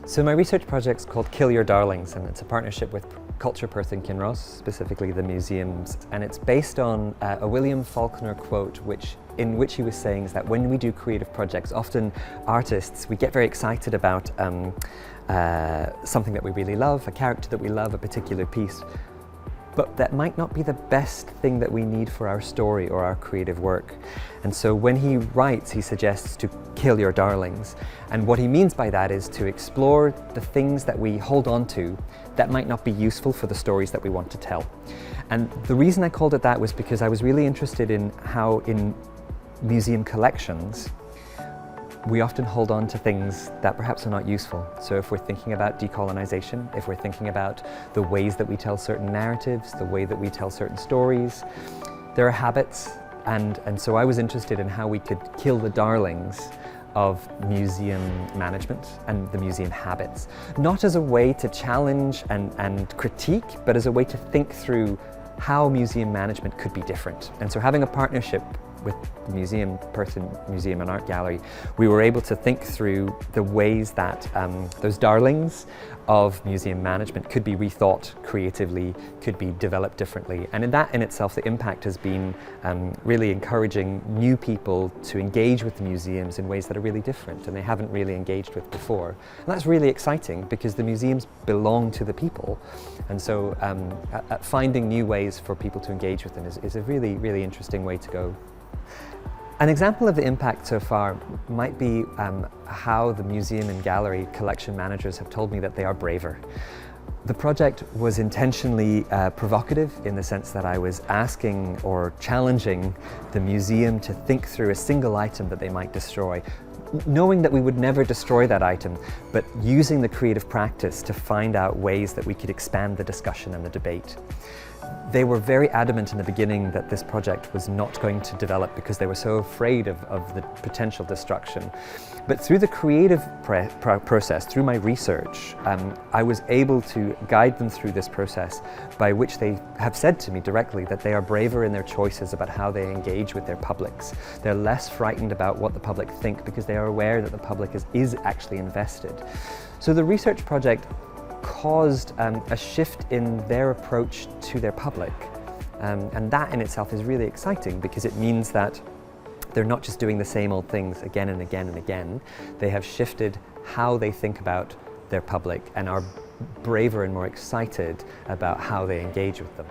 So my research project's called Kill Your Darlings, and it's a partnership with Culture Perth and Kinross, specifically the museums, and it's based on a William Faulkner quote in which he was saying is that when we do creative projects, often artists, we get very excited about something that we really love, a character that we love, a particular piece, but that might not be the best thing that we need for our story or our creative work. And so when he writes, he suggests to kill your darlings. And what he means by that is to explore the things that we hold on to that might not be useful for the stories that we want to tell. And the reason I called it that was because I was really interested in how in museum collections, we often hold on to things that perhaps are not useful. So if we're thinking about decolonization, if we're thinking about the ways that we tell certain narratives, the way that we tell certain stories, there are habits, and so I was interested in how we could kill the darlings of museum management and the museum habits. Not as a way to challenge and critique, but as a way to think through how museum management could be different. And so having a partnership with the museum, Perth Museum and Art Gallery, we were able to think through the ways that those darlings of museum management could be rethought creatively, could be developed differently. And in that in itself, the impact has been really encouraging new people to engage with the museums in ways that are really different and they haven't really engaged with before. And that's really exciting because the museums belong to the people. And so finding new ways for people to engage with them is a really, really interesting way to go. An example of the impact so far might be how the museum and gallery collection managers have told me that they are braver. The project was intentionally provocative in the sense that I was asking or challenging the museum to think through a single item that they might destroy, knowing that we would never destroy that item, but using the creative practice to find out ways that we could expand the discussion and the debate. They were very adamant in the beginning that this project was not going to develop because they were so afraid of the potential destruction. But through the creative process, through my research, I was able to guide them through this process by which they have said to me directly that they are braver in their choices about how they engage with their publics. They're less frightened about what the public think because they are aware that the public is actually invested. So the research project caused a shift in their approach to their public. And that in itself is really exciting because it means that they're not just doing the same old things again and again and again. They have shifted how they think about their public and are braver and more excited about how they engage with them.